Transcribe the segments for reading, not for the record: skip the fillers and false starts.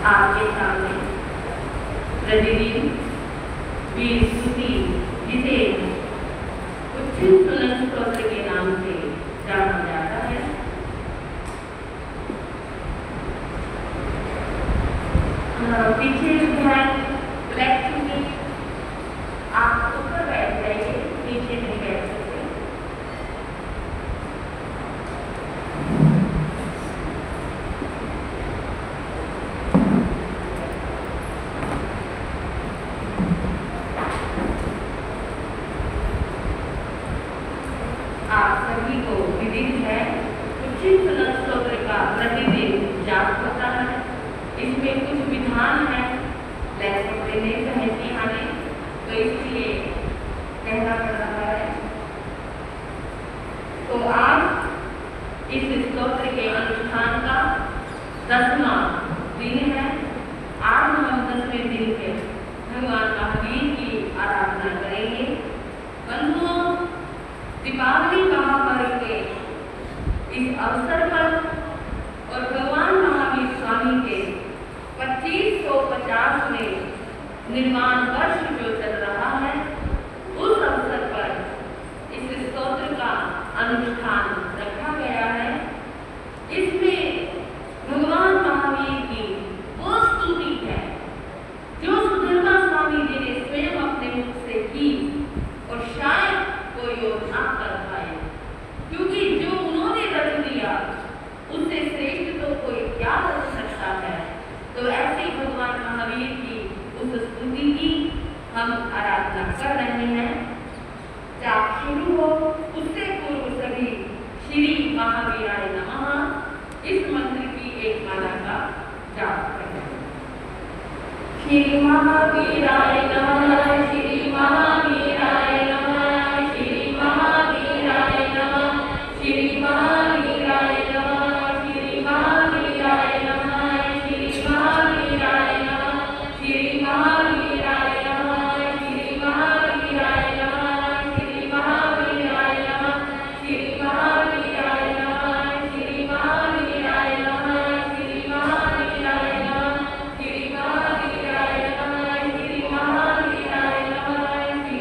आपके सामने प्रतिदिन वीर स्तुति जिसे उच्चिष्ट सुनन स्तोत्र के नाम से जाना जाता है, पीछे ध्यान ब्लैक चुनी आप ऊपर बैठ जाइए, नीचे नहीं बैठ सकते। आप सभी को विदित है उच्चिष्ट सुनन स्तोत्र का प्रतिदिन जाप होता है। इसमें कुछ विधान है, लेखक ने साहित्य आने तो इसलिए कहना पड़ रहा है। तो आज इस स्तोत्र के अनुष्ठान का 10वां दिन है। आज हम 10वें दिन के भगवान महावीर की आराधना करेंगे। बंधुओं, दीपावली महापर्व के इस अवसर पर और भगवान महावीर स्वामी के 2550 में निर्माण वर्ष जो चल रहा है, उस अवसर पर इस स्तोत्र का अनुष्ठान रखा गया है। इसमें भगवान महावीर की वो स्तुति है जो सुधर्मा स्वामी जी ने स्वयं अपने मुख से की और शायद कोई और ना कर पाए, क्योंकि जो उन्होंने रच दिया उससे श्रेष्ठ तो कोई क्या रच सकता है। तो ऐसे भगवान महावीर की उस स्तुति की हम आराधना कर रहे हैं। जाप शुरू हो उससे पूर्व सभी श्री महावीराय नमः इस मंत्र की एक माला का जाप करें। श्री महावीराय नमः, श्री महावीराय नमः, श्री महावीराय नमः, श्री महावीराय नमः, श्री महावीराय नमः, श्री महावीराय नमः, श्री महावीराय नमः, श्री महावीराय नमः, श्री महावीराय नमः, श्री महावीराय नमः, श्री महावीराय नमः, श्री महावीराय नमः, श्री महावीराय नमः, श्री महावीराय नमः, श्री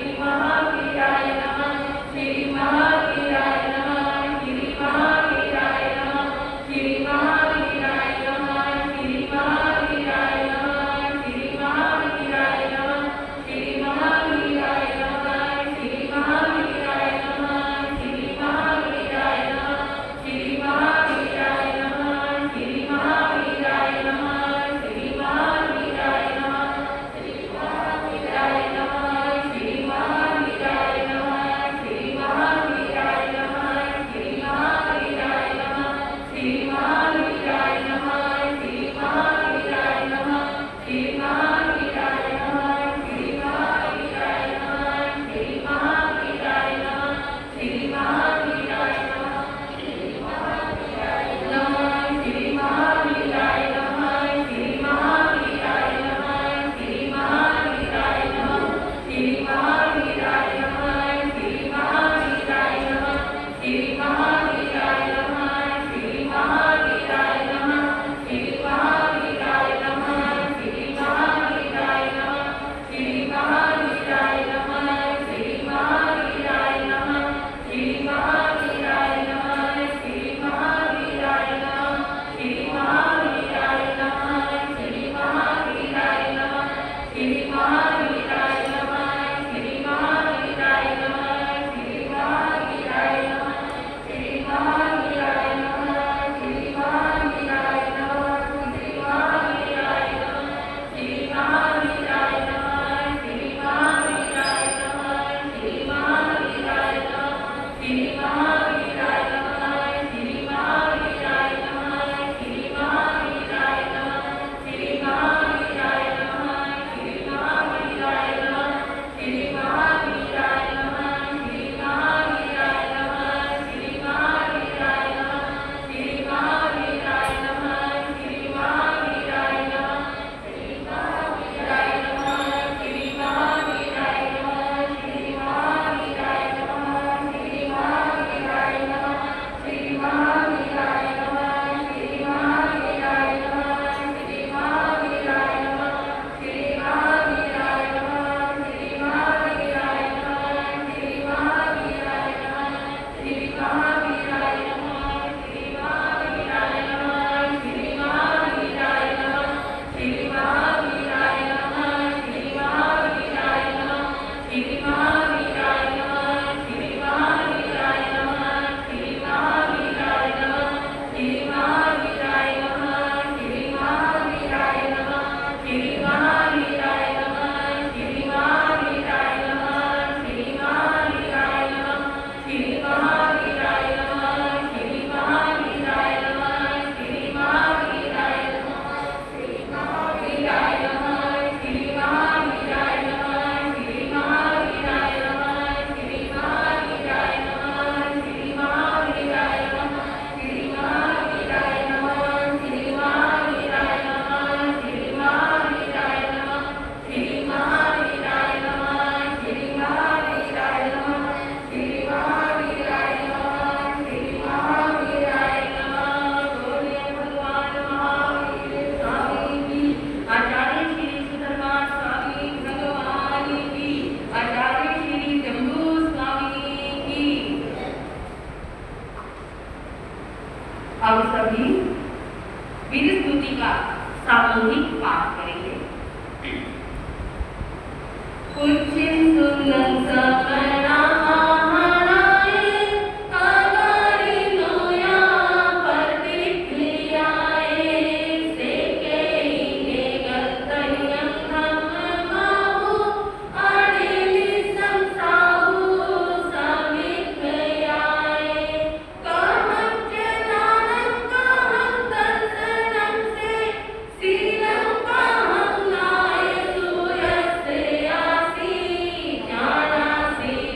अब सभी वीर स्तुति का सामूहिक पाठ करेंगे। कुछ सुन सपना See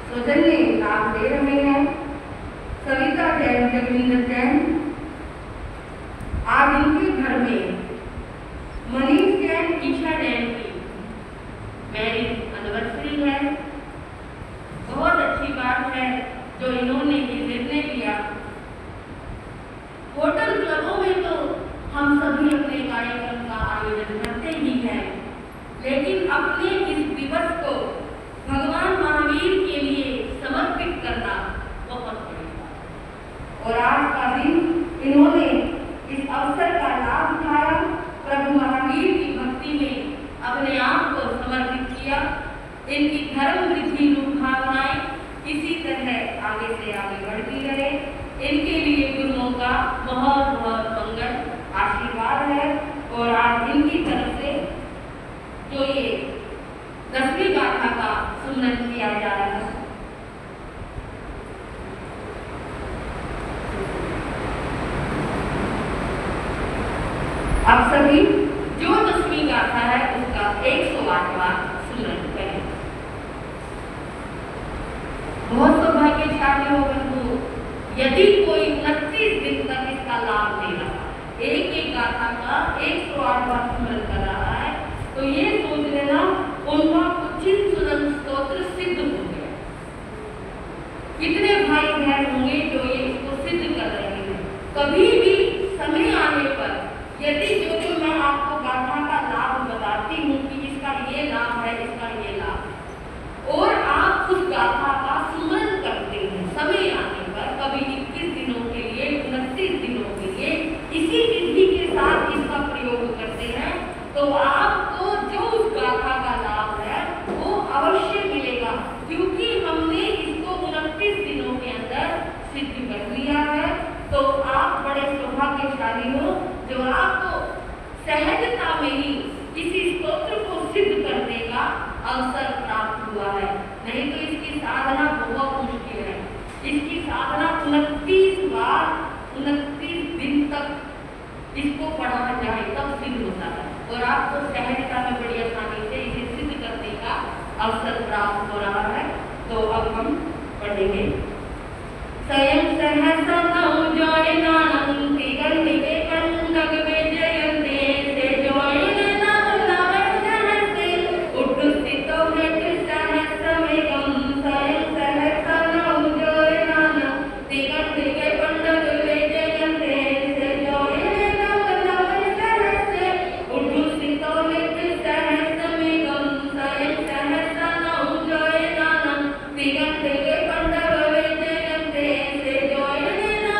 सौजन्य लाभ दे रहे हैं। सविता जैन, जगविंदर जैन, आज इनके घर में मनीष जैन, ईशा जैन की मैरिज एनिवर्सरी है। बहुत अच्छी बात है जो इन्होंने ये निर्णय लिया। होटल क्लबों में तो हम सभी अपने कार्यक्रम का आयोजन करते ही हैं, लेकिन अपने इस दिवस को भगवान महावीर के लिए समर्पित करना बहुत बड़ी बात। और आज का दिन इन्होंने इस अवसर का लाभ उठाया, प्रभु महावीर की भक्ति में अपने आप को समर्पित किया। इनकी धर्म वृद्धि रूप भावनाएं इसी तरह आगे से आगे बढ़ती रहे। इनके लिए गुरुओं का बहुत बहुत मंगल आशीर्वाद है। और आज इनकी तरफ से जो ये 10वीं गाथा का सुमरन किया जा रहा है, आप सभी जो 10वीं गाथा है उसका 108वां सुमरन करें। बहुत सौभाग्यशाली हो बंधु यदि कोई 29 दिन तक इसका लाभ ले रहा है, एक एक गाथा का 108वां सुमरन कर रहा है, तो ये सोच लेना उनका उचित सुनन स्तोत्र सिद्ध हो गया। कितने भाई बहन होंगे जो ये इसको सिद्ध कर रहे हैं। कभी भी समय आने पर यदि जो मैं आपको गाथा का लाभ बताती हूँ कि इसका ये लाभ है, इसका ये लाभ है, और आप उस गाथा का सुमरन करते हैं समय आने पर, कभी 21 दिनों के लिए, 29 दिनों के लिए इसी विधि के साथ इसका प्रयोग करते हैं, तो आपको जो उस गाथा का लाभ है वो अवश्य मिलेगा, क्योंकि हमने इसको 29 दिनों के अंदर सिद्ध कर लिया है। तो आप बड़े सौभाग्यशाली हो जो आपको सहजता में ही किसी स्तोत्र को सिद्ध करने का अवसर प्राप्त हुआ है। नहीं तो इसकी साधना बहुत मुश्किल है। इसकी साधना 29 बार 29 दिन तक इसको पढ़ा जाए तब सिद्ध होता है, और आपको सहजता में बड़ी आसानी से इसे सिद्ध करने का अवसर प्राप्त हो रहा है। तो अब हम पढ़ेंगे। स्वयं सहसा नौ जय नानम तिगंतिके कंडक विजयन्ते से जय नम नम सहसे उठुस्थितो हेत सहस्रमेकं। स्वयं सहसा नौ जय नानम तिगंतिके कंडक विजयन्ते से जय नम नम सहसे उठुस्थितो हेत सहस्रमेकं। स्वयं सहसा नौ जय नानम तिगंतिके कंडक विजयन्ते से जय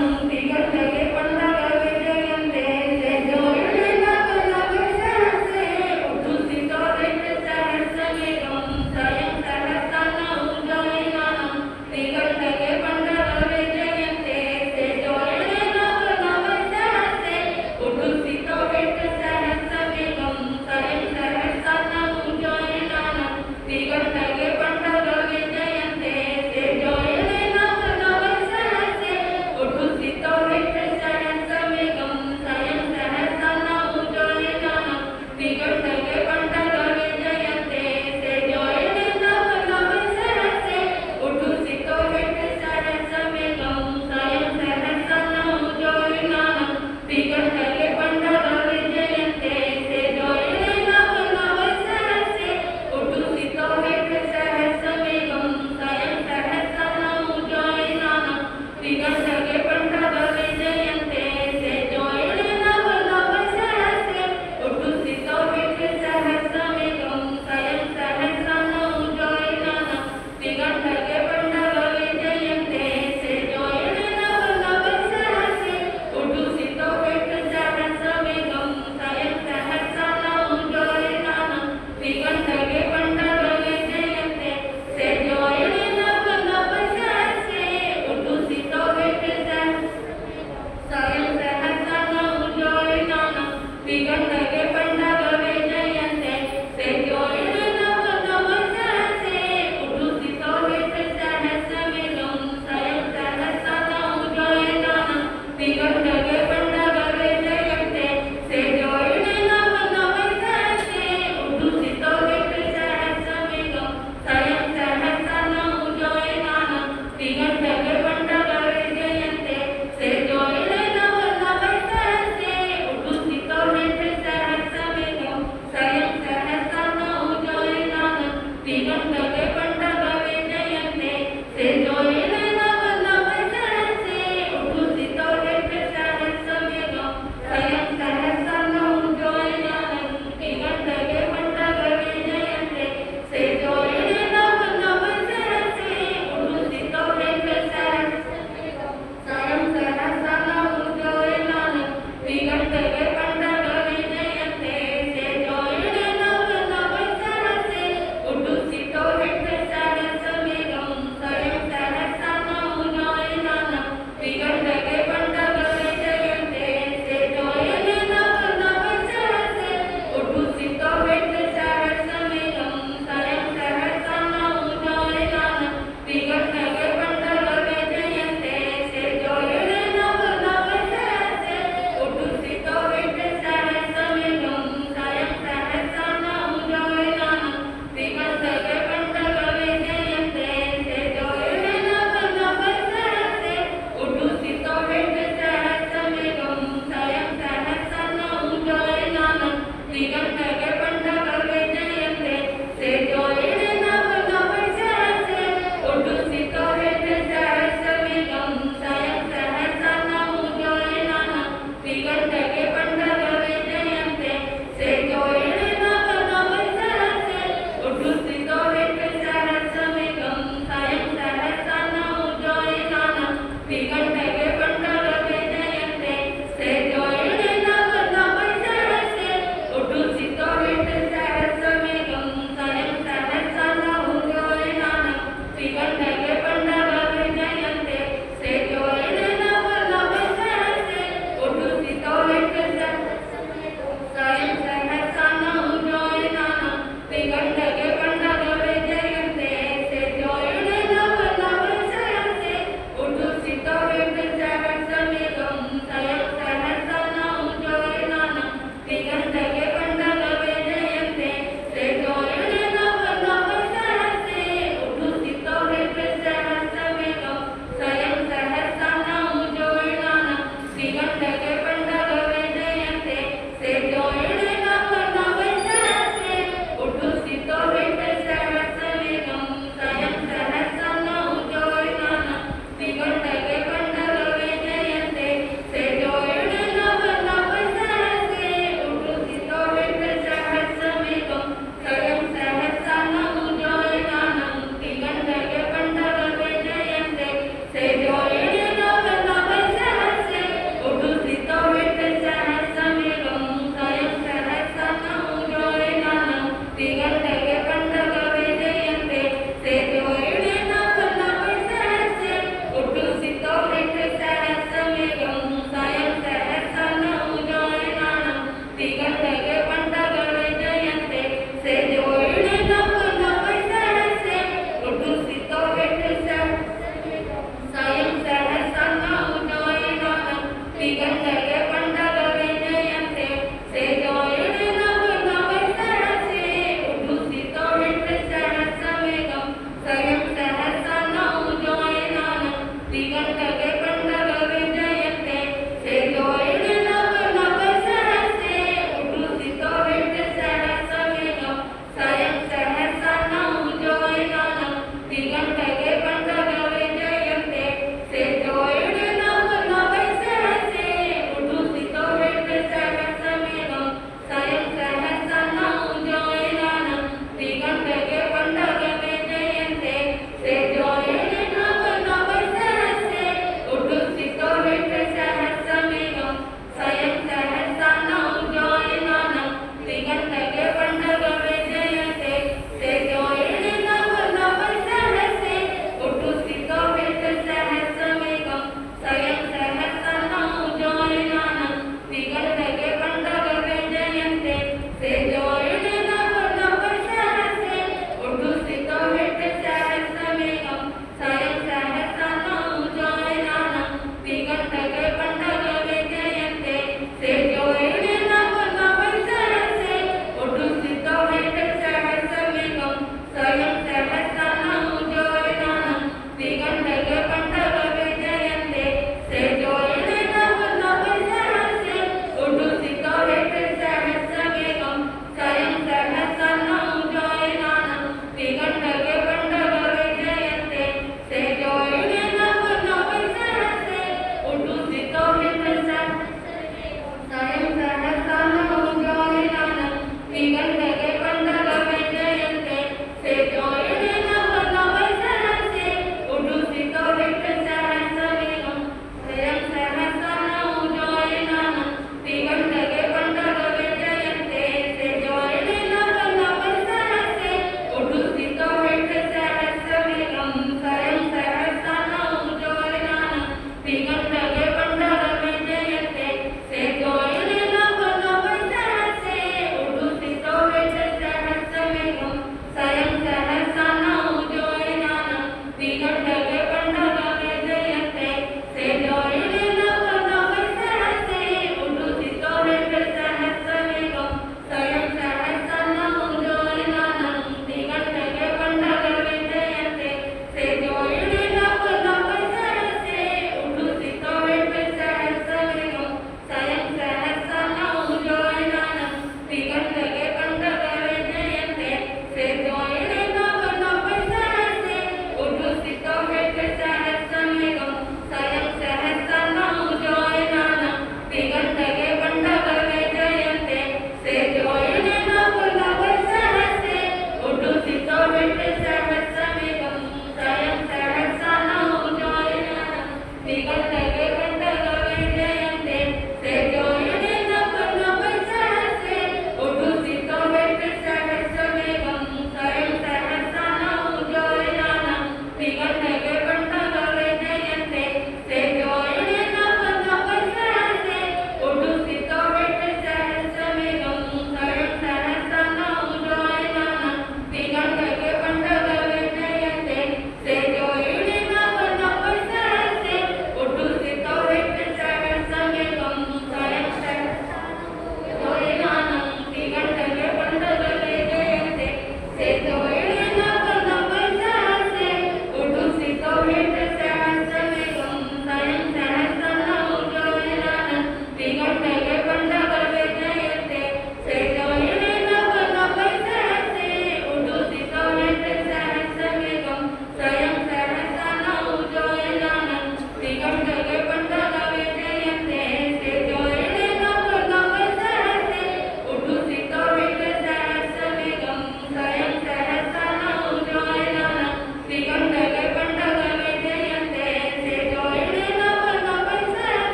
से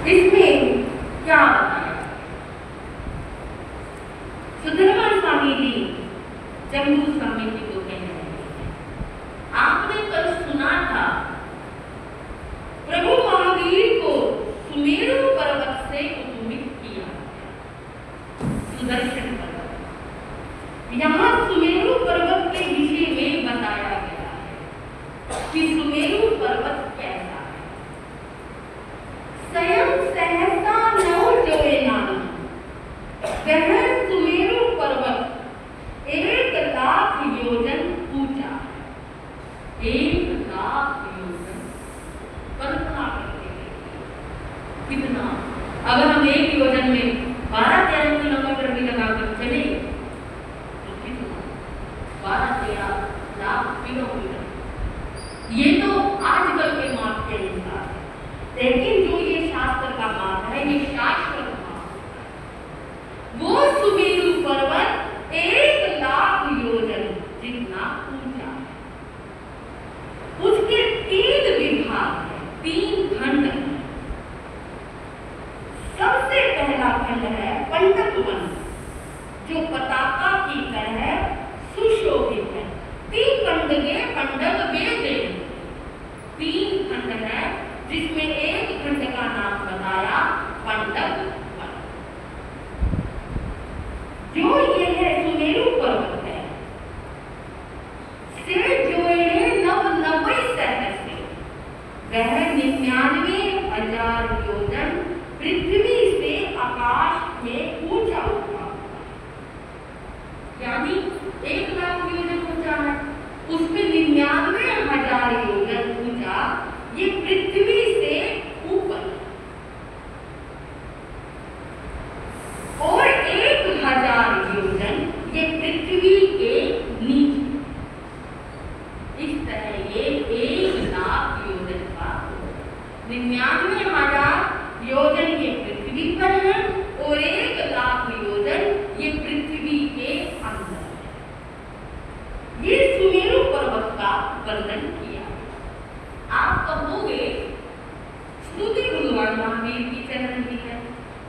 इसमें क्या बताया? सुधर्मा स्वामी जी जम्मू समिति को कह रहे हैं, आपने कल सुना था प्रभु महावीर को सुमेरु पर्वत से उपमित किया, सुदर्शन पर्वत। यहाँ सुमेरु पर्वत के विषय में बताया गया है कि सुमेरु पर्वत कैसा है। स्वयं सहसा नौ जोए नाम, वह सुमेरु पर्वत 1,00,000 योजन ऊंचा है। 1,00,000 योजन, कल्पना करके कितना, अगर हम 1 योजन में 12-13 किलोमीटर भी लगाकर चले तो कितना, 12-13 लाख किलोमीटर। ये तो आजकल के माप के अनुसार है, लेकिन जो ये शास्त्र का माप है, ये शाश्वत माप है। वो सुमेरु पर्वत 1,00,000 योजन जितना ऊंचा है। उसके 3 विभाग है, 3 खंड है। सबसे पहला खंड है पंडक वन, जो पताका की तरह सुशोभित है। 3 खंड के पंडक वेद, 3 खंड है, जिसमें एक खंड का नाम बताया पंडक वन। जो ये है सुमेरु पर्वत है, से जोड़े 90 सहस्र से, वह 99,000 योजन पृथ्वी से आकाश में ऊंचा उठा, यानी 1,00,000 योजन ऊंचा है, उसमें 99,000 योजन ऊंचा ये पृथ्वी से ऊपर, और 1,000 योजन ये पृथ्वी के नीचे। इस तरह ये 1,00,000 योजन का, 99,000 योजन ये पृथ्वी पर है और 1,00,000 योजन ये पृथ्वी के अंदर है। ये सुमेरु पर्वत का वर्णन किया। आप कहोगे स्तुति भगवान महावीर की चल रही है,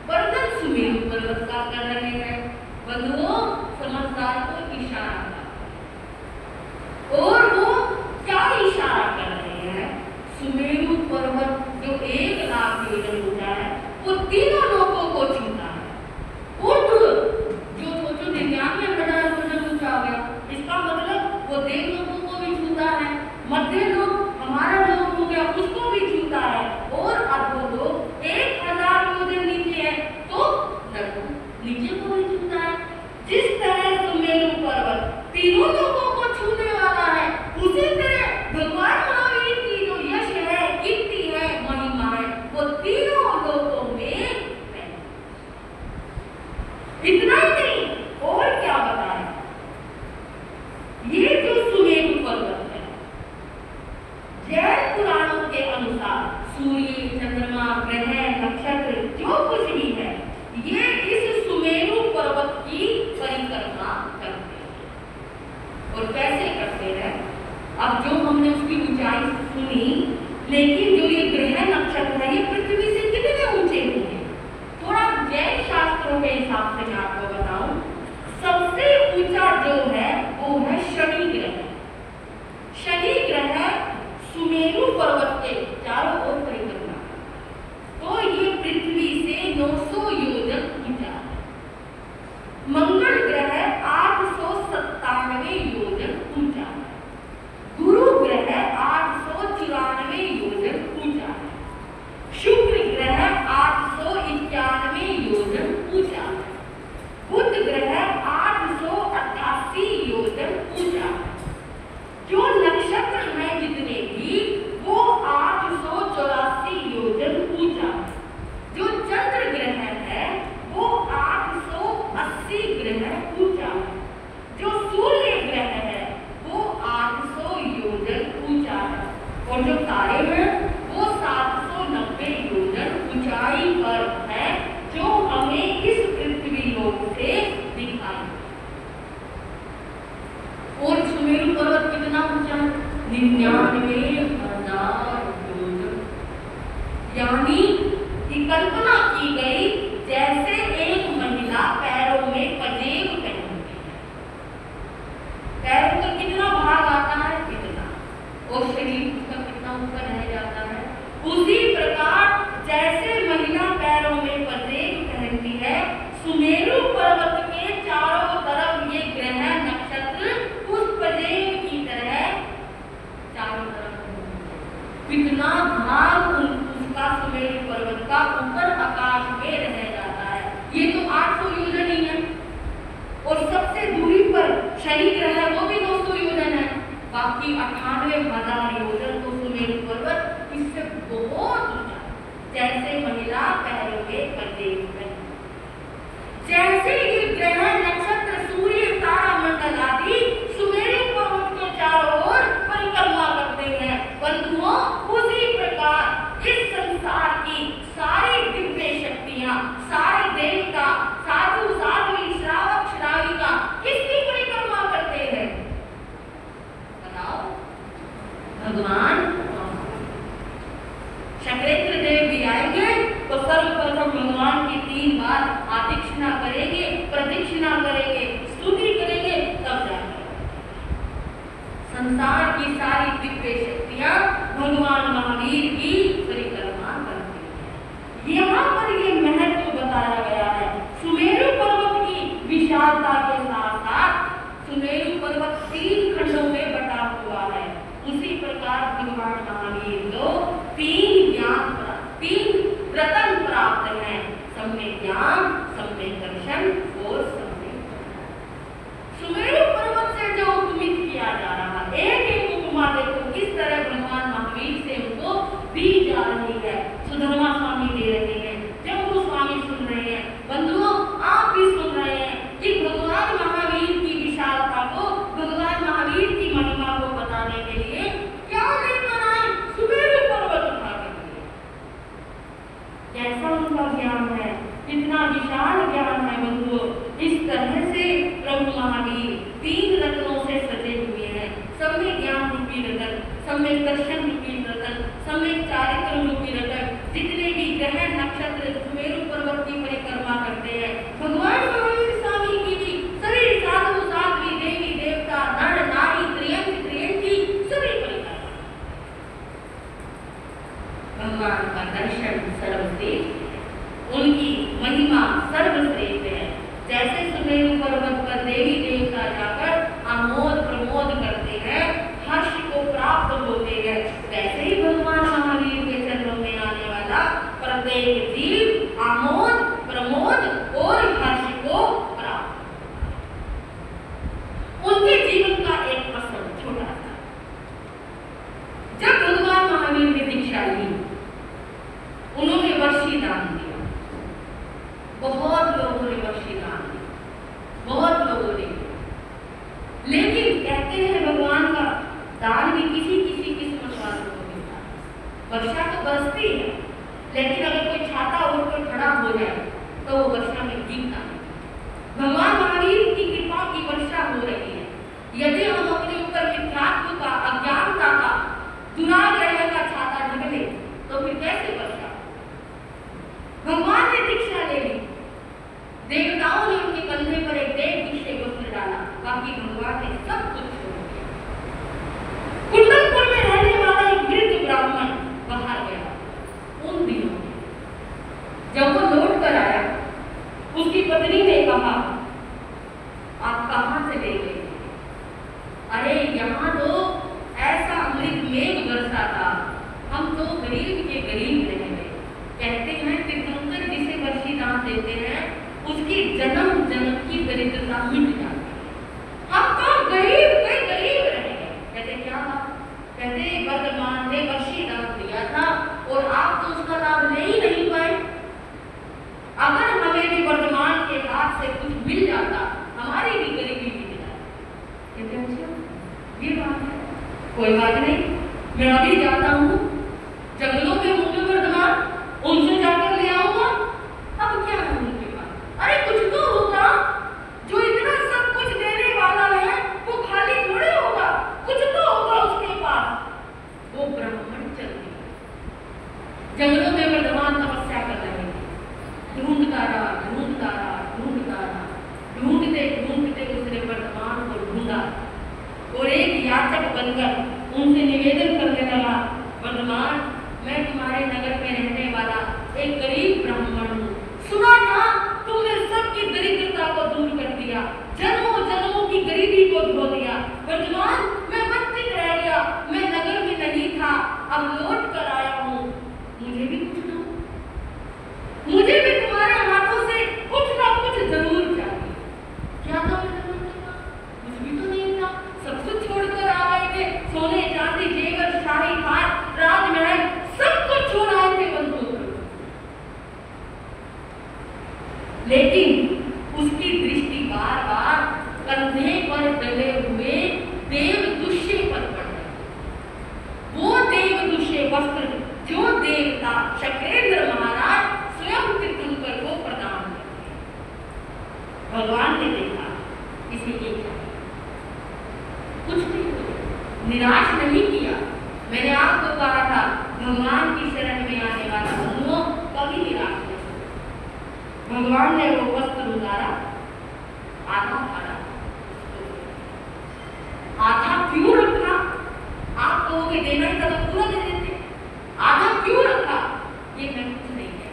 वर्णन सुमेरु पर्वत का कर रहे हैं। बंधुओं, समझदार को इशारा कर, और वो क्या इशारा कर रहे हैं? सुमेरु पर्वत जो 1,00,000 योजन ऊंचा है, वो तीनों लोगों को छूता है। ऊर्ध्व जो 99,000 योजन ऊंचा हो गया, इसका मतलब वो देव लोगों को भी छूता है, मध्य लोग हमारा लोग हो गया उसको भी छूता है, और अधो लोग 1,000 योजन नीचे है तो नीचे को भी छूता है। जिस तरह सुमेरु पर्वत तीनों लोगों को छूने वाला है, उसी तरह भगवान महावीर की जो यश है, कीर्ति है, महिमा है, वो तीनों लोगों में है। इतना ही नहीं, और क्या बताएं? ये जो सुमेरु पर्वत है, जैन पुराणों के अनुसार सूर्य, चंद्रमा, ग्रह, नक्षत्र जो कुछ भी है, ये इस सुमेरु पर्वत की परिक्रमा करते हैं। और कैसे करते हैं? अब जो हमने उसकी ऊंचाई सुनी, लेकिन जो ये ग्रह नक्षत्र है, ये पृथ्वी से कितने ऊंचे होंगे? थोड़ा जैन शास्त्रों के हिसाब से मैं आपको बताऊं, सबसे ऊंचा जो है वो है शनि ग्रह। शनि ग्रह सुमेरु पर्वत के चारों ओर परिक्रमा, तो ये पृथ्वी से 900 योजन ऊंचा है। मंगल ग्रह 897 योजन ऊंचा है। गुरु ग्रह 894 योजन ऊंचा है। शुक्र ग्रह 891 योजन ऊंचा है। बुध ग्रह 888 योजन ऊंचा है। जो नक्षत्र हैं जितने भी, वो 884 योजन ऊंचा है। जो चंद्र ग्रह है वो 880 ग्रह ऊंचा है। जो सूर्य ग्रह है वो 800 योजन ऊंचा है, और जो तारे हैं वो 790 योजन ऊंचाई पर है, जो हमें इस पृथ्वी लोक से दिखाई। और सुमेरु पर्वत कितना ऊंचा है? 99,000 योजन, यानी कल्पना की गई जैसे एक महिला पैरों में पजेब पहनती है। पैरों का कितना भाग आता है, कितना, और शरीर उसका कितना ऊपर रह जाता है। उसी प्रकार जैसे महिला पैरों में पजेब पहनती है, सुमेरु पर्वत के चारों तरफ ये ग्रह नक्षत्र उस पजेब की तरह चारों तरफ, कितना भाग उसका सुमेरु पर्वत का ऊपर आकाश में रह जाता है। ये तो 800 योजन ही है, और सबसे दूरी पर शनि ग्रह है वो भी 200 योजन है, बाकी 98,000 योजन तो सुमेरु पर्वत इससे बहुत ऊंचा। जैसे महिला पैरों में पजेब है, जैसे ये ग्रह नक्षत्र सूर्य तारा मंडल आदि सुमेरु पर्वत के चारों ओर परिक्रमा करते हैं, बंधुओं उसी प्रकार इस संसार की सारी दिव्य शक्तियां, सारे देवता, साधु साध्वी, श्रावक श्राविका किसकी परिक्रमा करते हैं, बताओ, भगवान। शक्रेंद्र देव भी आएंगे तो सर्वप्रथम भगवान की 3 बार आदिक्षिणा करेंगे, प्रदक्षिणा करेंगे, स्तुति करेंगे, तब जाकर संसार की सारी दिव्य शक्तियां भगवान महावीर की परिक्रमा करती हैं। यहाँ पर ये महत्व बताया गया है। सुमेरु पर्वत की विशालता के साथ साथ सुमेरु पर्वत 3 खंडों में बटा हुआ है। उसी प्रकार भगवान महावीर को 3 रतन प्राप्त हैं, सम्यक ज्ञान, सम्यक दर्शन और सम्यक। सुमेरु पर्वत से जो उपमित किया जा रहा है, एक उपमा देखो किस तरह भगवान महावीर से उनको दी जा रही है। सुधर्मा स्वामी दे रहे हैं, जम्बू स्वामी सुन रहे हैं, बंधुओं आप भी सुन रहे हैं कि भगवान महावीर की विशालता को, भगवान महावीर की महिमा को बताने के लिए क्या लेकर आए, सुमेरु पर्वत उठा के लिए। कैसा उनका ज्ञान है, कितना विशाल ज्ञान है बंधुओं। इस तरह से प्रभु महावीर 3 रत्नों से सजे हुए हैं। सम्यक ज्ञान रूपी रतन, सम्यक दर्शन रूपी रतन, सम्यक चारित्र रूपी रतन। जितने भी ग्रह नक्षत्र सुमेरु पर्वत की परिक्रमा करते हैं, भगवान महावीर स्वामी की भी सभी साधु साध्वी, देवी देवता, नर नारी, त्रियंग त्रियंगी सभी परिक्रमा। भगवान का दर्शन सर्वश्रेष्ठ, उनकी महिमा सर्वश्रेष्ठ है। जैसे सुमेरु पर्वत पर देवी देवता जाकर आमोद प्रमोद करते हैं, हर्ष को प्राप्त होते हैं, वैसे ही भगवान महावीर के चरणों में आने वाला प्रत्येक जीव आमोद प्रमोद और हर्ष को प्राप्त। उनके जीवन का एक प्रसंग छोटा सा, जब भगवान महावीर ने दीक्षा ली, उन्होंने वर्षी दान दिया। बहुत लोगों ने वर्षी दान दिया, बहुत लोगों ने, लेकिन कहते हैं भगवान का दान भी किसी किसी किस्मत वालों को मिलता है। वर्षा तो बरसती है, लेकिन अगर कोई छाता ओढ़कर खड़ा हो जाए तो वो वर्षा में भीगता नहीं। भगवान महावीर की कृपा की वर्षा हो रही है। यदि हम अपने ऊपर मिथ्यात्व का, अज्ञानता का, दुराग्रह का छाता ढक ले तो फिर कैसे वर्षा। भगवान ने दीक्षा ले ली, देवताओं ने उनके कंधे पर एक देव विषय वस्त्र डाला, बाकी भगवान ने सब कुछ छोड़ दिया। कुंडलपुर में रहने वाला एक वृद्ध ब्राह्मण बाहर गया। उन दिनों में जब वो लौट कर आया, उसकी पत्नी ने कहा, आप कहाँ से ले गए? अरे यहाँ तो ऐसा अमृत मेघ बरसा था, हम तो गरीब के गरीब रह गए। कहते हैं तीर्थंकर जिसे वर्षी दान देते हैं उसकी जन्म जन्म की दरिद्रता मिट जाती है। हम तो गरीब के गरीब रह गए। कहते क्या था? कहते वर्तमान ने वर्षी दान दिया था और आप तो उसका लाभ ले ही नहीं पाए। अगर हमें भी वर्तमान के हाथ से कुछ मिल जाता, हमारी भी गरीबी मिट जाती। कहते अच्छा ये बात है, कोई बात नहीं, मैं अभी जाता हूँ, जंगलों में होंगे वर्तमान, उनसे जाकर ले आऊंगा। अब क्या है उनके पास? अरे कुछ तो होगा, जो इतना सब कुछ देने वाला है वो खाली थोड़े होगा, कुछ तो होगा उसके पास। वो ब्राह्मण चल दिया, जंगलों में वर्तमान तपस्या कर रहे हैं। और एक याचक बनकर उनसे निवेदन करने लगा, वर्धमान, मैं तुम्हारे नगर में रहने वाला एक गरीब ब्राह्मण हूँ। सुना था तुमने सबकी दरिद्रता को दूर कर दिया, जन्मों जन्मों की गरीबी को धो दिया। वर्धमान, मैं वंचित रह गया, मैं नगर में नहीं था, अब लौट कर आया हूँ। मुझे भी कुछ दो, मुझे भी तुम्हारे हाथों से कुछ ना कुछ जरूर चाहिए। क्या था कुछ भी तो नहीं था, सब कुछ छोड़कर आ गए थे। सोने चांदी जेवर शाही हार राजमहल सब कुछ छोड़ आए थे बंधुओं। लेकिन उसकी दृष्टि बार बार कंधे पर डले हुए देवदुष्य पर पड़ गई। वो देवदुष्य वस्त्र जो देवता शक्रेंद्र महाराज स्वयं तीर्थंकर को प्रदान करते। भगवान ने देखा इसे ये कुछ नहीं, निराश नहीं किया। मैंने आपको कहा था भगवान की शरण में आने वाला बंधुओं कभी निराश नहीं। भगवान ने वो वस्त्र उतारा, आधा फाड़ा, आधा क्यों रखा? आप कहोगे देना ही था तो पूरा दे देते, आधा क्यों रखा? ये मैं कुछ नहीं है,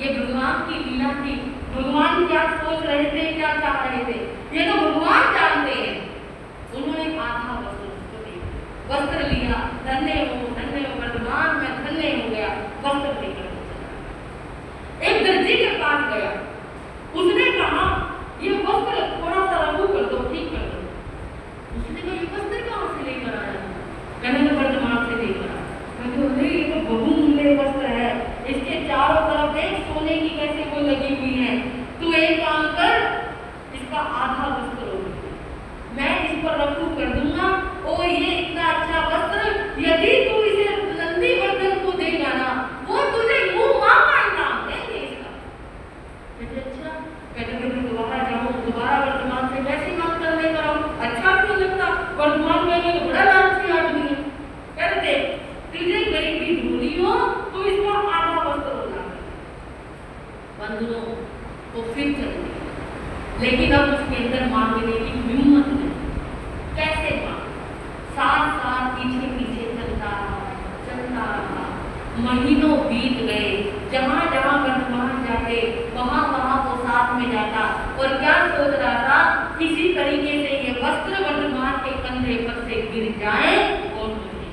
ये भगवान की लीला थी। भगवान क्या सोच रहे थे, क्या चाह रहे थे, ये तो भगवान जानते हैं। उन्होंने आधा वस्त्र लिया, धन्य हो वर्धमान, मैं धन्य हो गया, वस्त्र लेकर एक दर्जी के पास गया। उसने कहा ये वस्त्र थोड़ा सा रफू कर दो, ठीक कर दो। उसने कहा ये वस्त्र कहाँ से लेकर आया? मैंने तो वर्धमान से लेकर आया। मैंने ये तो बहुमूल्य वस्त्र है, इसके चारों तरफ एक सोने की कैसे वो लगी हुई है। तू एक काम कर, इसका आधा वस्त्र हो, मैं इस पर रफू कर दूंगा। ओ ये इतना अच्छा वस्त्र, यदि तू इसे नंदीवर्धन को देगा ना, वो तुझे मुंह मांगा इनाम देंगे इसका। कहते अच्छा, कहते मैं दोबारा जाऊँ, दोबारा वर्धमान से वैसी मांग कर लेकर आऊँ, अच्छा क्यों लगता? वर्धमान में तो बड़ा लालची आदमी है। कहते तुझे गरीबी धोनी हो तो इसका आधा वस्त्र होना। बंधुओं वो फिर चल गए, लेकिन अब उसके अंदर मांगने की हिम्मत नहीं। कैसे मांग? साथ साथ पीछे पीछे चलता रहा, महीनों बीत गए। जहाँ जहाँ वर्धमान जाते वहाँ वहाँ वो साथ में जाता और क्या सोच रहा था, किसी तरीके से ये वस्त्र वर्धमान के कंधे पर से गिर जाए और मुझे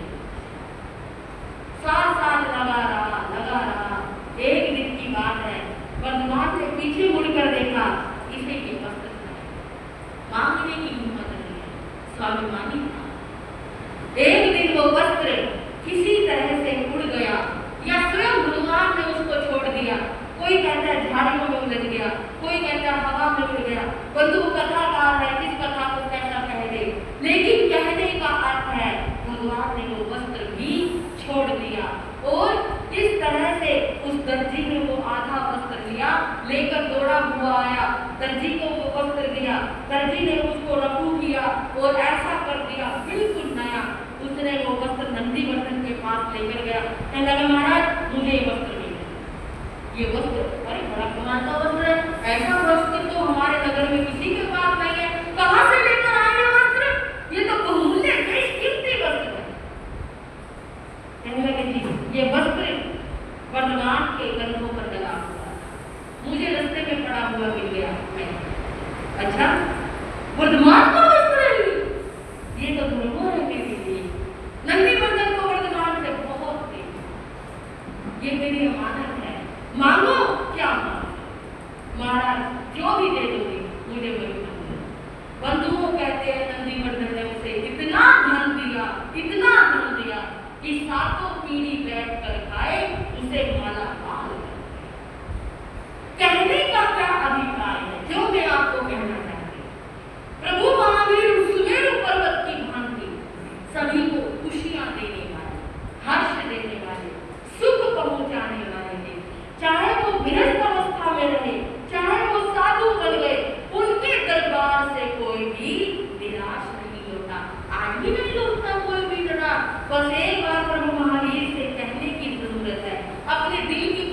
साथ साथ लगा रहा। एक दिन की बात है, वर्धमान ने पीछे मुड़कर देखा, इसे ये वस्त्र मांगने की हिम्मत नहीं है, स्वाभिमानी था। एक दिन वो वस्त्र किसी तरह से उड़ गया या स्वयं भगवान ने उसको छोड़ दिया। कोई कहता है झाड़ियों में उलझ गया, कोई कहता है हवा में उड़ गया। बंधु कथाकार है, किस कथा को कैसा कह दे, लेकिन कहने का अर्थ है भगवान ने वो वस्त्र भी छोड़ दिया। और इस तरह से उस दर्जी ने वो आधा वस्त्र लिया, लेकर दौड़ा हुआ आया, दर्जी को वो वस्त्र दिया, दर्जी ने उसको रफू किया और ऐसा कर दिया बिल्कुल नया। उसने वो वस्त्र नंदीवर्धन के पास लेकर गया, कहने लगा महाराज मुझे ये वस्त्र नहीं है। ये वस्त्र अरे बड़ा कमाल का वस्त्र है, ऐसा वस्त्र तो हमारे नगर में किसी के पास नहीं है, कहाँ से लेकर आए ये वस्त्र? ये तो बहुमूल्य बेशकीमती वस्त्र है। कहने लगे जी ये वस्त्र वर्धमान के कंधों पर लगा हुआ, मुझे रास्ते में पड़ा हुआ मिल गया। अच्छा वर्धमान का वस्त्र है, ये तो धर्मों है मेरे लिए, नंदीवर्धन को वर्धमान से बहुत प्रेम, ये मेरी अमानत है, मांगो क्या मांगो महाराज, जो भी दे दोगे मुझे वही मांगो। बंधुओं कहते हैं नंदीवर्धन ने उसे इतना धन दिया कि सातों पीढ़ी बैठ कर खाए, उसे माला माल। कहने का क्या अभिप्राय है जो मैं आपको कहना चाहती हूँ, प्रभु महावीर सुमेरु पर्वत की भांति सभी को खुशियां देने वाले, हर्ष देने वाले, सुख पहुंचाने वाले थे। चाहे वो गृहस्थ अवस्था में रहे, चाहे वो साधु बन गए, उनके दरबार से कोई भी निराश नहीं होता। आज भी नहीं होता कोई भी निराश। बस एक बार प्रभु महावीर से कहने की जरूरत है, अपने दिल की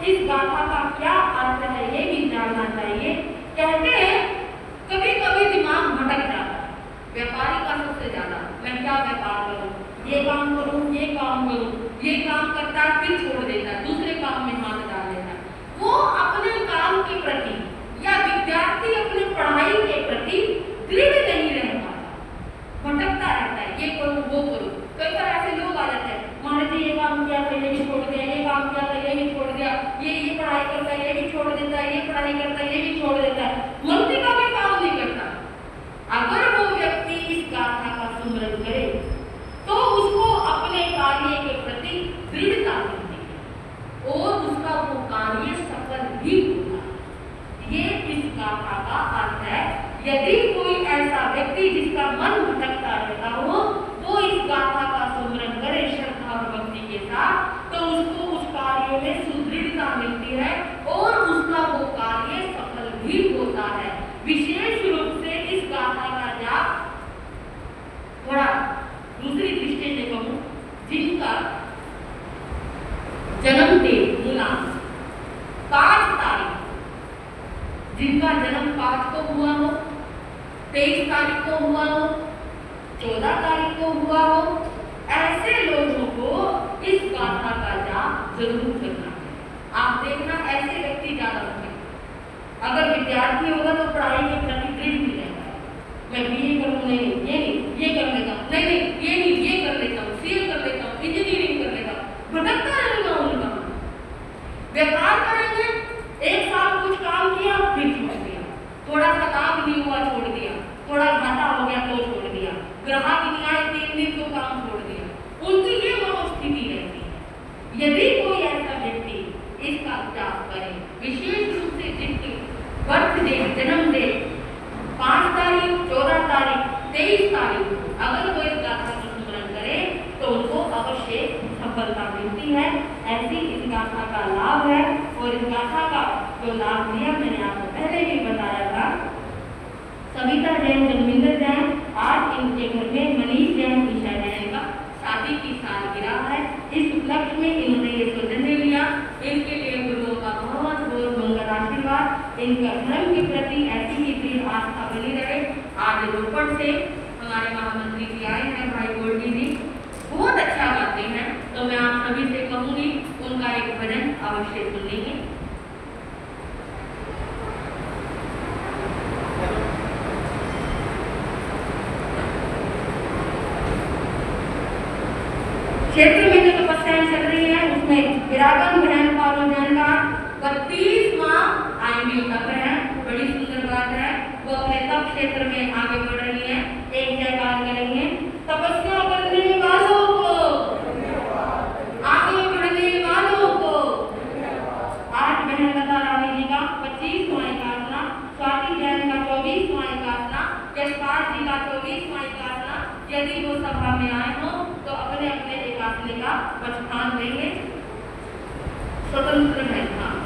इस गाथा का क्या अर्थ है ये भी जानना चाहिए। कहते हैं कभी कभी दिमाग भटक जाता है, व्यापारी का सबसे ज्यादा, मैं क्या व्यापार करूं, ये काम करूं, ये काम करूं, ये काम करता है फिर छोड़ देता है, दूसरे काम में हाथ डाल देता है। वो अपने काम के प्रति या विद्यार्थी अपने पढ़ाई के प्रति दृढ़ नहीं रह पाता, भटकता रहता है, ये करूं वो करूं। कई बार ऐसे लोग आ जाते हैं, मान लीजिए ये काम किया तो ये भी छोड़ दिया, ये काम किया तो ये भी छोड़ दिया, ये पढ़ाई करता है ये भी छोड़ देता है, ये पढ़ाई करता है ये भी छोड़ देता है, मंत्री का भी काम नहीं करता। अगर वो व्यक्ति इस गाथा का सुमरन करे तो उसको अपने कार्य के प्रति दृढ़ता मिलती है और उसका वो कार्य सफल भी होता है। ये इस गाथा का अर्थ है। यदि कोई ऐसा व्यक्ति जिसका मन भटकता रहता हो वो इस गाथा का सुमरन करे श्रद्धा और भक्ति के साथ, तो उसको उस कार्य में सुदृढ़ता मिलती है और उसका वो कार्य सफल भी होता है। विशेष रूप से इस गाथा का जाप थोड़ा दूसरी दृष्टि से कहूं, जिनका जन्मदिन दिनांक 5 तारीख, जिनका जन्म 5 को हुआ हो, 23 तारीख को हुआ हो, 14 तारीख को हुआ हो, ऐसे लोगों को इस गाथा का जाप जरूर करना है। आप देखना ऐसे व्यक्ति ज्यादा होंगे। अगर विद्यार्थी होगा तो पढ़ाई के प्रति दृढ़ भी रहता है, मैं बीए करूँ, नहीं ये कर लेता हूँ, नहीं ये कर लेता हूँ, सीए कर लेता हूँ, इंजीनियरिंग कर लेता हूँ, भटकता रहेगा उनका। व्यापार करेंगे, एक साल कुछ काम किया फिर छोड़ दिया, थोड़ा सा लाभ नहीं हुआ छोड़ दिया, थोड़ा घाटा हो गया तो छोड़ दिया, ग्राहक नहीं आए 3 दिन तो काम छोड़ दिया, उनकी ये मनोस्थिति रहती है। यदि कोई ऐसा व्यक्ति इसका जाप करे, विशेष रूप से जिनकी बर्थडे जन्मदिन 5 तारीख, 14 तारीख, 23 तारीख, अगर वो इस गाथा का स्मरण करे तो उनको अवश्य सफलता मिलती है। ऐसी इस गाथा का लाभ है और इस गाथा का जो लाभ दिया मैंने आपको पहले भी बताया था। सविता जैन, जगविंदर जैन, आज इनके घर में मनीष जैन, ईशा जैन का शादी की सालगिरह है। इस उपलक्ष्य में इन्होंने ये सौजन्य लिया। इनके लिए गुरुओं का बहुत बहुत मंगल आशीर्वाद, इनका धर्म के प्रति ऐसी ही दृढ़ आस्था बनी रहे। आज रोपड़ से हमारे महामंत्री जी आए हैं, भाई गोल्डी जी बहुत अच्छा गाते हैं, तो मैं आप सभी से कहूंगी उनका एक भजन अवश्य सुन लीजिए। क्षेत्र में जो तपस्याएं चल रही है उसमें विरागन बहन पालो जैन का 32वां आईएमयू तप है, बड़ी सुंदर बात है। वो अपने तप क्षेत्र में आगे बढ़ रही है। एक जयकार करेंगे, तपस्या करने वालों को, आगे बढ़ने वालों को। आज बहन लता रानी जी का 25वां एकासना, स्वाति जैन का 24वां एकासना, यशपाल जी का 24वां एकासना। यदि वो सभा में आए हो तो अपने अपने एकासने का प्रस्थान देंगे। स्वतंत्र है हाँ।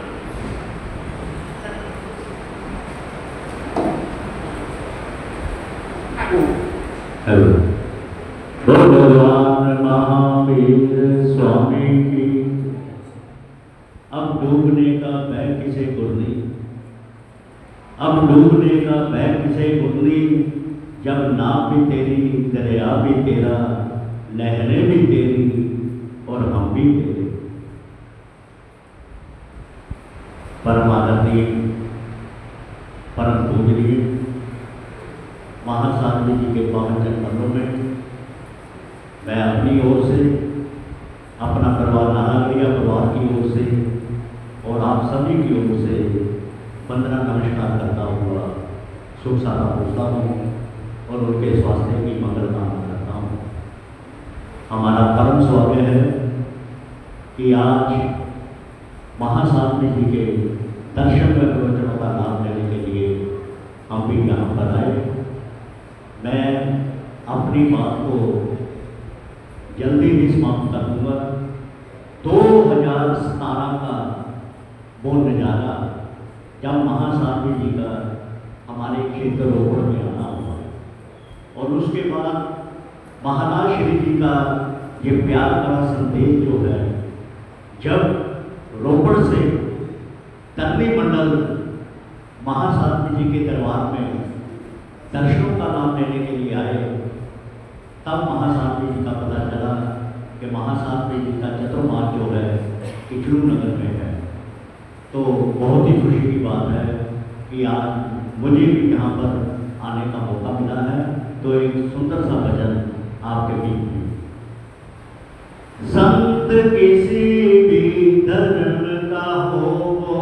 भगवान महावीर स्वामी की। अब डूबने का भय किसे कुर्नी, अब डूबने का भय किसे कुर्नी, जब नाव भी तेरी, दरिया भी तेरा, लहरें भी तेरी और हम भी तेरे। परम आदरणीय, परम पूजनीय महासाध्वी जी के पावन चरणों में मैं अपनी ओर से, अपना परिवार नानागरिया परिवार की ओर से और आप सभी की ओर से वंदना नमस्कार करता हुआ शुभ सारा पूछता हूँ और उनके स्वास्थ्य की मंगल कामना करता हूँ। हमारा परम सौभाग्य है कि आज महासाध्वी जी के दर्शन व प्रवचनों का लाभ लेने के लिए हम भी यहाँ पर आए। मैं अपनी बात को जल्दी ही समाप्त कर दूंगा। 2017 का वो नज़ारा जब महासाध्वी जी का हमारे क्षेत्र रोपड़ में आना हुआ और उसके बाद महाराज श्री जी का ये प्यार भरा संदेश जो है, जब रोपड़ से नगरी मंडल महासाध्वी जी के दरबार में दर्शनों का नाम लेने के लिए आए, तब महासाध्वी जी का पता चला कि महासाध्वी जी का चतुर्मास जो है इचलू नगर में है। तो बहुत ही खुशी की बात है कि आज मुझे भी यहाँ पर आने का मौका मिला है। तो एक सुंदर सा भजन आपके बीच में। संत किसी भी धर्म का हो वो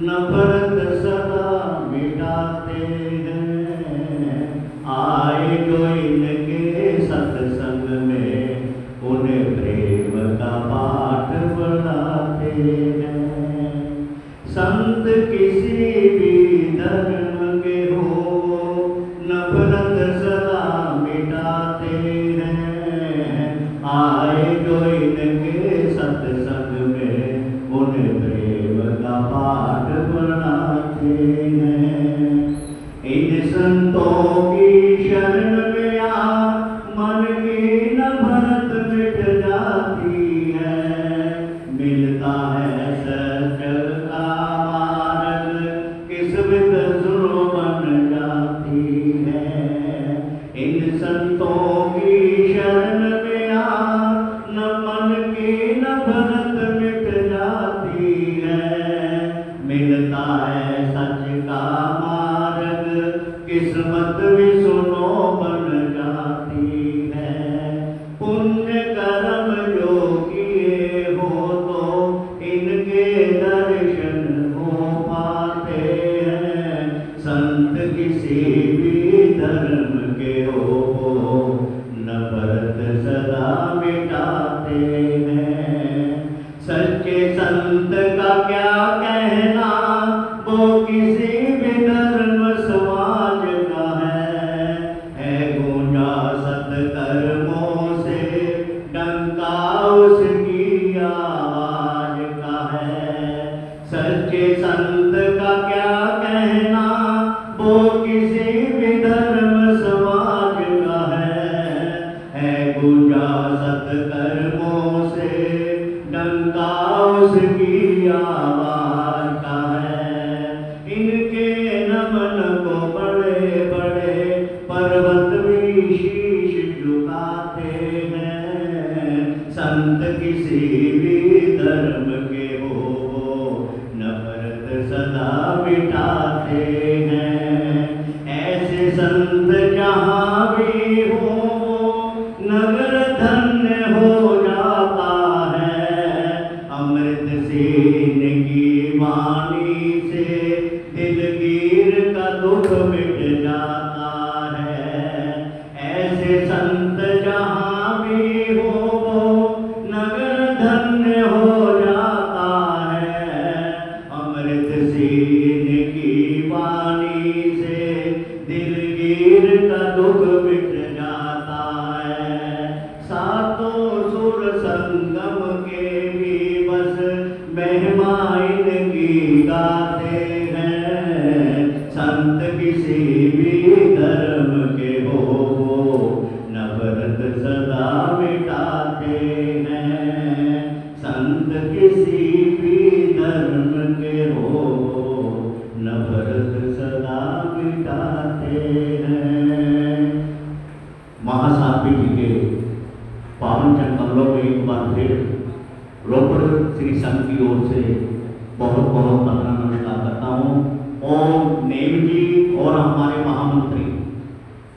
नफरत सदा मिटाते हैं, आए जो इनके सत्संग में उन्हें प्रेम का पाठ पढ़ाते हैं। संत किसी भी धर्म के हो नफरत सदा मिटाते हैं, आए जो इनके सत्संग में उन्हें प्रेम का पाठ पढ़ाते हैं। इन संतों की शरण में आ मन की नफरत मिट जाती है, मिलता है सत्य का मार्ग किस्मत सुनो बन जाती है। इन संतों की शरण में आ न मन की नफरत मिट जाती है, मिलता है सच का मार्ग किस्मत भी सुनो बन जाती है। पुण्य कर्म जो किए हो तो इनके दर्शन हो पाते हैं, संत किसी भी धर्म के हो नफरत सदा मिटाते हैं। सच्चे संत का क्या कहना वो किसी भी धर्म समाज का है गूंजा सत्कर्मों से डंका उसकी आवाज का है। सच्चे संत का क्या कहना वो किसी भी धर्म समाज का है गूंजा सत्कर्मों से डंका उसकी आवाज का है। इनके नमन को बड़े बड़े पर्वत भी शीश झुकाते हैं, संत किसी भी धर्म के हो नफरत सदा मिटाते हैं। ऐसे संत जहाँ भी हो नगर धन्य हो जाता है, अमृत से इनकी वाणी से दिलगीर का दुख मिट जाता है। ऐसे संत जहाँ भी हो नगर धन्य हो जाता है, अमृत से इनकी वाणी से दिलगीर का दुख मिट जाता है। सातों सुर संगम के भी बस महिमा इनकी गाते हैं, संत किसी भी धर्म के हो नफरत सदा मिटाते हैं। संत किसी भी धर्म के हो नफरत सदा मिटाते हैं। महासाध्वी जी के पावन चरण कमलों में एक बार फिर रोपड़ श्री संघ की ओर से बहुत बहुत वंदना नमस्कार करता हूँ। और नेम जी और हमारे महामंत्री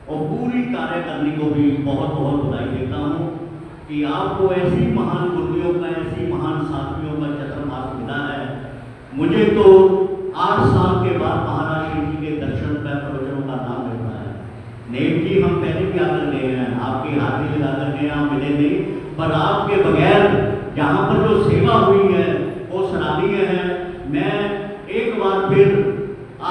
और पूरी कार्यकारिणी को भी बहुत बहुत बधाई देता हूँ कि आपको ऐसी महान गुरुओं का, ऐसी महान साथियों का चतुर्मास मिला है। मुझे तो 8 साल के बाद महाराज श्री जी के दर्शन का प्रवचनों का नाम मिलता है। नेम जी हम पहले भी आकर गए हैं, आपकी हाजिरी लगाकर गए, आप मिले नहीं, पर आपके बगैर यहाँ पर जो सेवा हुई है वो सराहनीय है। मैं एक बार फिर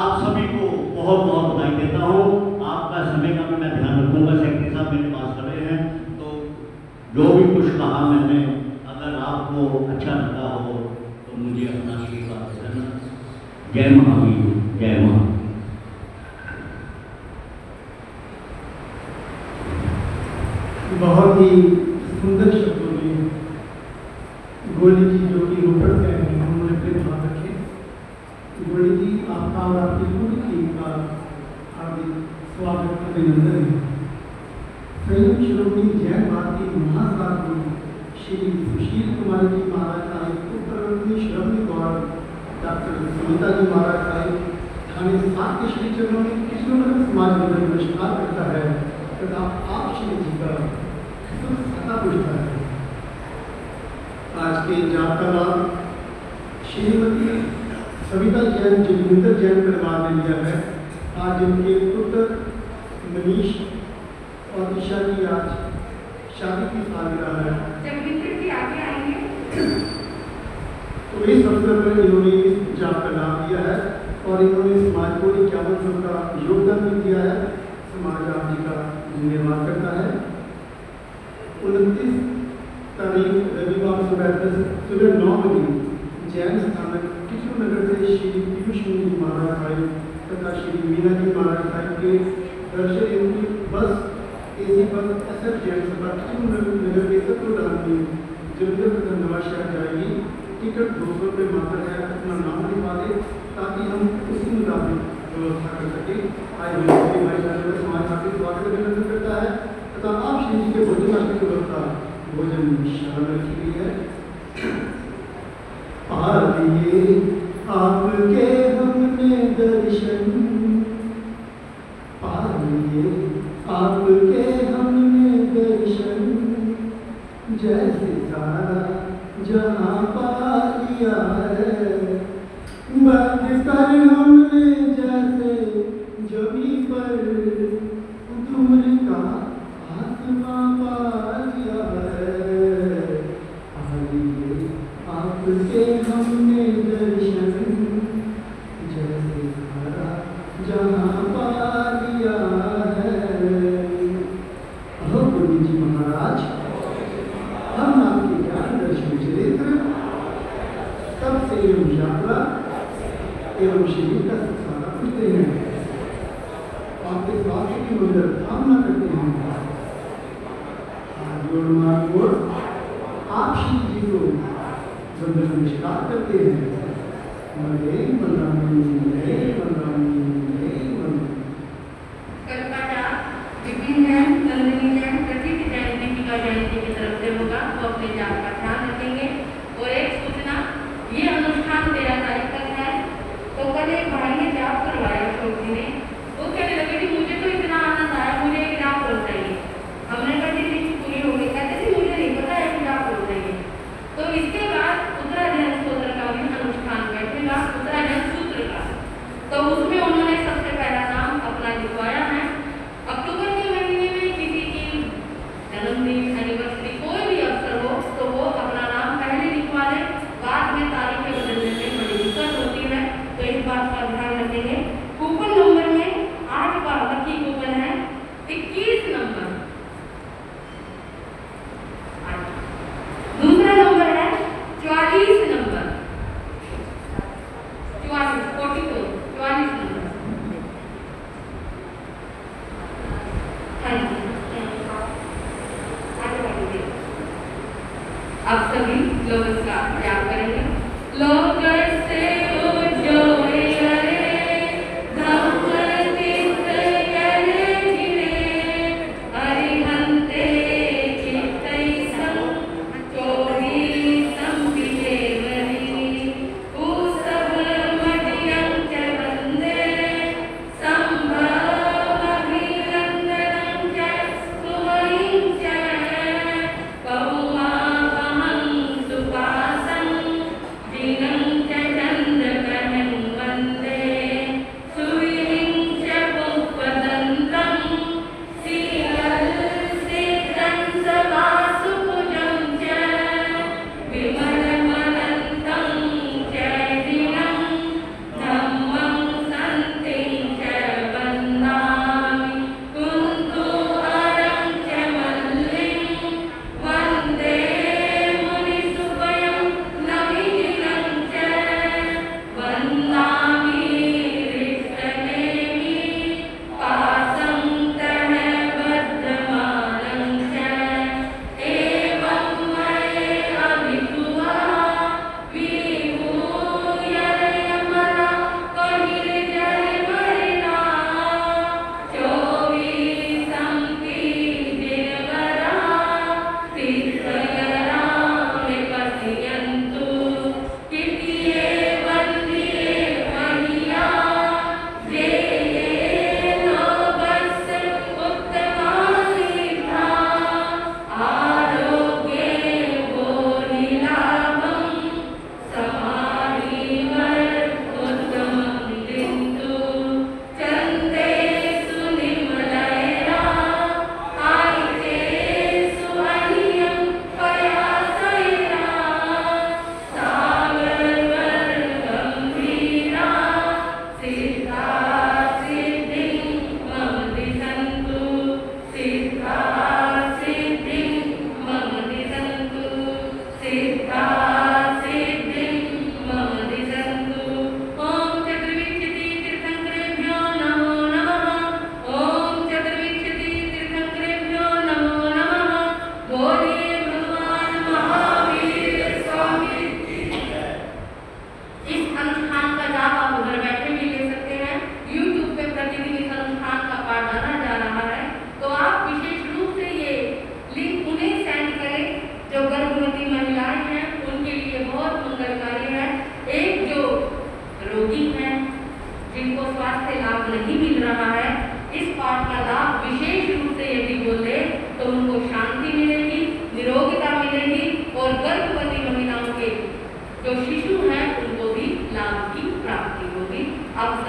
आप सभी को बहुत बहुत बधाई देता हूँ। आपका समय का मैं ध्यान रखूँगा। सेक्रेटरी साहब मेरे पास खड़े हैं, तो जो भी कुछ कहा मैंने, अगर आपको अच्छा लगा हो तो मुझे अपना आशीर्वाद देना। जय महावीर, जय महा। बहुत ही सुंदर शब्दों में गोली जी जो कि रोपड़ के हैं, उन्होंने अपने भाव रखे और आपकी पूरी टीम का हार्दिक स्वागत अभिनंदन है। संयुक्त श्रोमणी जैन भारती महासाधु श्री सुशील कुमार जी महाराज का एक उत्तरवर्ती श्रवणी गौर डॉक्टर सुनीता जी महाराज का एक थाने 7 के श्री चरणों में कृष्ण समाज में नमस्कार करता है तथा आप श्री जी का सता पूछता है। आज के जाप का नाम श्रीमती सविता जैन जोगिंदर जैन परिवार ने लिया है। आज इनके पुत्र मनीष और ईशा की आज शादी की सालगिरह है। जोगिंदर जी आगे आएंगे। तो इस अवसर पर इन्होंने इस जाप का नाम दिया है और इन्होंने समाज को 51 वर्षों का योगदान भी दिया है। समाज आप जी का निर्माण करता है। 29 तारीख रविवार सुबह 9 बजे जैन स्थानक किशोर नगर से श्री पीयूष जी महाराज आए तथा श्री मीना जी महाराज साहिब के दर्शन इनकी बस एसी बस SF जैन सभा किशोर नगर के सत्रोडान में जलंधर तथा नवाशहर जाएगी। टिकट 200 रुपये मात्र है। अपना नाम लिखवा दें ताकि हम उसी मुताबिक व्यवस्था कर सकें। आज भाई समाज हार्दिक स्वागत अभिनंदन करता है तथा आप श्री जी के भोजन की व्यवस्था भोजनशाला में रखी गई है। आइए आपके हमने दर्शन, आइए आपके हमने दर्शन, जैसे सारा जहाँ पा लिया है, बात कर हमने जैसे जमी पर दूर का आसमां पा लिया है। आइए आपके हमने दर्शन, जैसे सारा जहाँ पा लिया है। गुरु जी महाराज, हम आपके ज्ञान दर्शन चरित्र सबसे एवं यात्रा एवं शरीर का सत्सारा पूछते हैं। आपके स्वास्थ्य की मंगल कामना करते हैं। आप श्री जी को वंदन नमस्कार करते हैं। वंदे वंदनामि, वंदे वंदनामि, वंदे वंदनामि। कल्पना विपिन जैन, नंदिनी जैन, प्रतीक जैन, दीपिका जैन जी की तरफ से होगा तो अपने जाप का ध्यान रखेंगे। और एक सूचना, ये अनुष्ठान 13 तारीख तक है। तो कल एक भाई ने जाप करवाया अशोक जी ने, वो कहने लगे कि मुझे तो इतना आनंद आया, मुझे एक जाप हो चाहिए। हमने कभी लिस्ट पूरी हो गई, कहते थे मुझे नहीं पता है कि जाप हो चाहिए। तो इसके बाद उत्तरायण सूत्र का भी अनुष्ठान बैठेगा, उत्तरायण सूत्र का। तो उसमें उन्होंने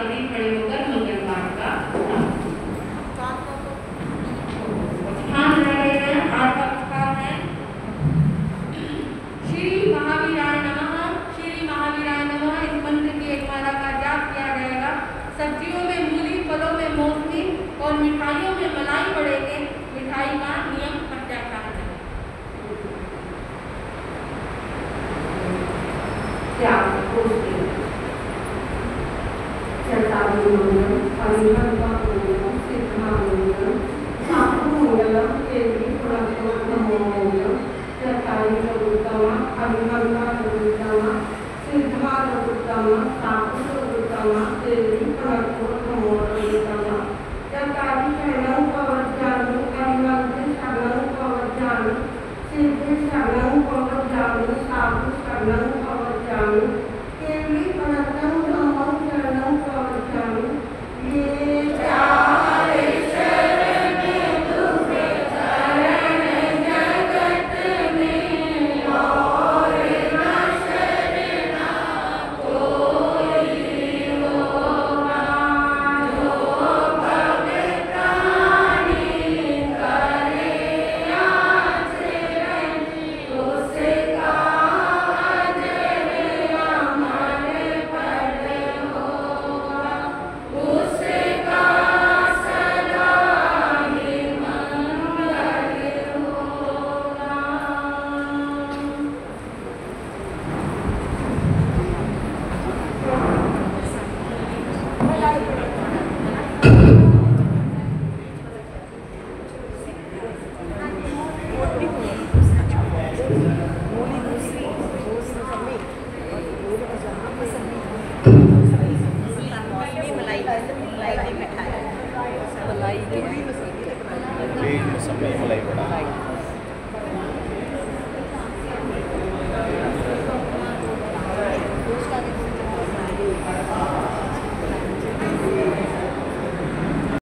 सभी खड़े होकर मंगल पाठ का स्थान रह रहे हैं। आज का स्थान है श्री महावीराय नमः। श्री महावीराय नमः इस मंत्र की एक माला का जाप किया जाएगा। सब्जियों में मूली, फलों में मौसमी और मिठाइयों में मलाई पड़ेंगे। मिठाई का नियम पत्याचार है। क्या Siddhi Sarnam Pavajamu Sadhu Sarnam Pavajamu